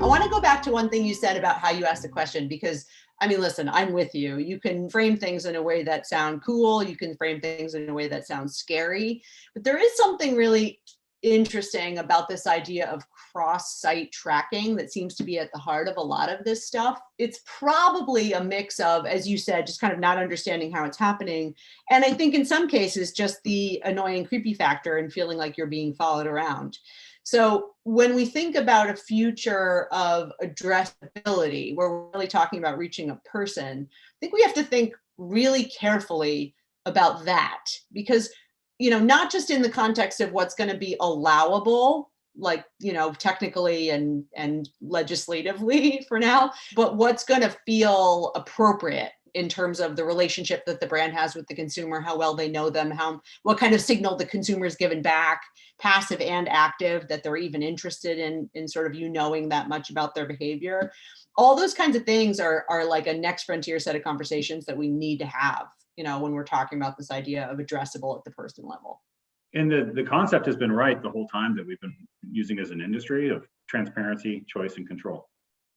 I want to go back to one thing you said about how you asked the question, because I mean, listen, I'm with you. You can frame things in a way that sound cool. You can frame things in a way that sounds scary, but there is something really interesting about this idea of cross-site tracking that seems to be at the heart of a lot of this stuff. It's probably a mix of, as you said, just kind of not understanding how it's happening. And I think in some cases, just the annoying, creepy factor and feeling like you're being followed around. So when we think about a future of addressability, where we're really talking about reaching a person, I think we have to think really carefully about that, because not just in the context of what's going to be allowable, like, technically and legislatively for now, but what's going to feel appropriate in terms of the relationship that the brand has with the consumer, how well they know them, what kind of signal the consumer is given back, passive and active, that they're even interested in sort of knowing that much about their behavior. All those kinds of things are like a next frontier set of conversations that we need to have, when we're talking about this idea of addressable at the person level. And the concept has been right the whole time that we've been using as an industry of transparency, choice, and control.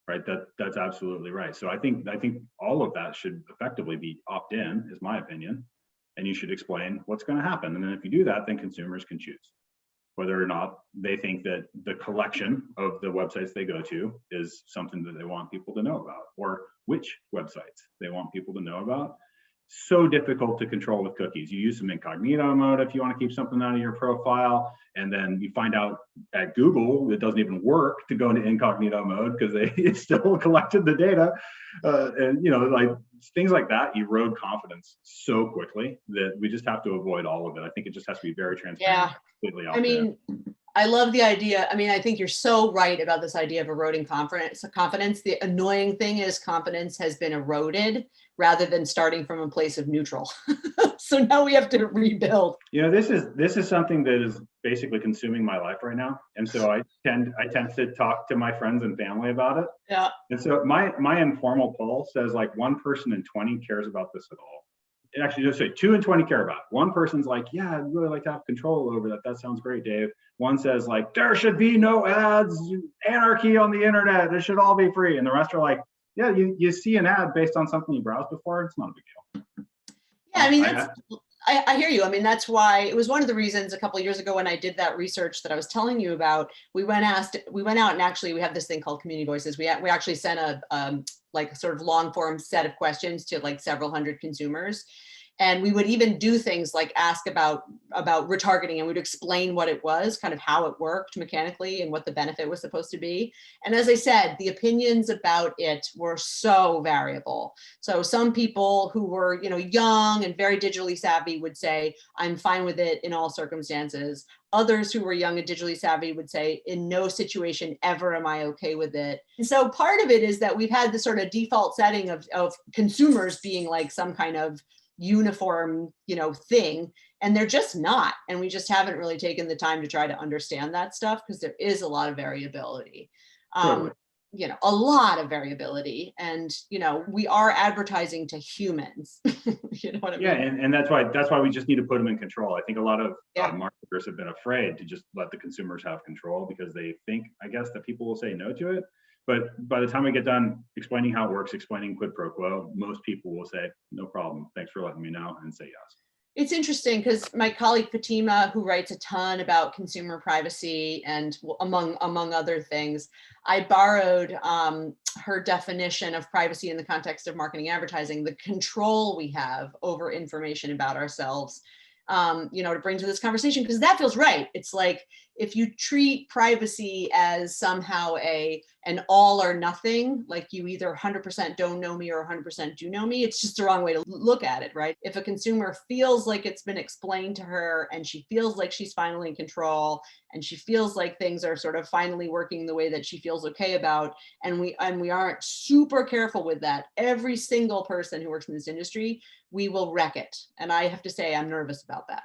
Right, that's absolutely right. So I think all of that should effectively be opt-in, is my opinion, and you should explain what's going to happen. And then if you do that, then consumers can choose whether or not they think that the collection of the websites they go to is something that they want people to know about, or which websites they want people to know about. So difficult to control with cookies. You use some incognito mode if you want to keep something out of your profile, and then you find out at Google it doesn't even work to go into incognito mode because it still collected the data, and like things like that erode confidence so quickly that we just have to avoid all of it. I think it just has to be very transparent. Yeah, completely out I mean, I love the idea. I mean, I think you're so right about this idea of eroding confidence. The annoying thing is confidence has been eroded rather than starting from a place of neutral. So now we have to rebuild. This is something that is basically consuming my life right now. And so I tend to talk to my friends and family about it. Yeah. And so my informal poll says like 1 person in 20 cares about this at all. Actually, just say 2 in 20 care about it. One person's like, yeah, I'd really like to have control over that. That sounds great, Dave. One says like, there should be no ads, anarchy on the internet. It should all be free. And the rest are like, yeah, you see an ad based on something you browsed before. It's not a big deal. Yeah, I mean, I hear you. I mean, that's why it was one of the reasons a couple of years ago when I did that research that I was telling you about, we went out and actually we have this thing called Community Voices. We actually sent a like sort of long form set of questions to like several hundred consumers. And we would even do things like ask about retargeting, and we'd explain what it was, kind of how it worked mechanically and what the benefit was supposed to be. And as I said, the opinions about it were so variable. So some people who were, young and very digitally savvy would say, I'm fine with it in all circumstances. Others who were young and digitally savvy would say, in no situation ever am I okay with it. And so part of it is that we've had this sort of default setting of consumers being like some kind of uniform, thing, and they're just not. And we just haven't really taken the time to try to understand that stuff because there is a lot of variability. Totally. A lot of variability, and we are advertising to humans. You know what I mean? Yeah, and that's why we just need to put them in control. I think a lot of marketers have been afraid to just let the consumers have control because they think, I guess, that people will say no to it. But by the time we get done explaining how it works, explaining quid pro quo, most people will say, no problem, thanks for letting me know, and say yes. It's interesting because my colleague Fatima, who writes a ton about consumer privacy and among other things, I borrowed her definition of privacy in the context of marketing advertising, the control we have over information about ourselves, to bring to this conversation, because that feels right. It's like, if you treat privacy as somehow an all or nothing, like you either 100% don't know me or 100% do know me, it's just the wrong way to look at it, right? If a consumer feels like it's been explained to her and she feels like she's finally in control and she feels like things are sort of finally working the way that she feels okay about, and we aren't super careful with that, every single person who works in this industry, we will wreck it. And I have to say, I'm nervous about that.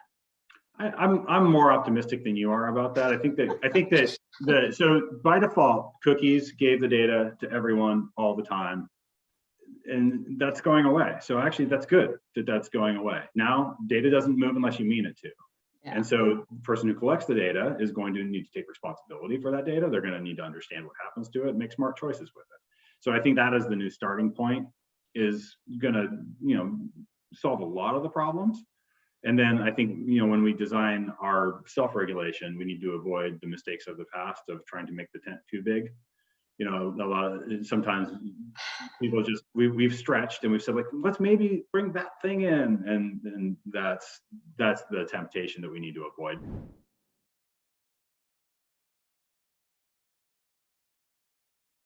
I'm more optimistic than you are about that. I think that so by default, cookies gave the data to everyone all the time, and that's going away. So actually, that's good that that's going away. Now, data doesn't move unless you mean it to. Yeah. And so the person who collects the data is going to need to take responsibility for that data. They're going to need to understand what happens to it, make smart choices with it. So I think that is the new starting point, is going to, solve a lot of the problems. And then I think, when we design our self-regulation, we need to avoid the mistakes of the past of trying to make the tent too big. Sometimes people just, we've stretched and we've said, like, let's maybe bring that thing in. And that's the temptation that we need to avoid.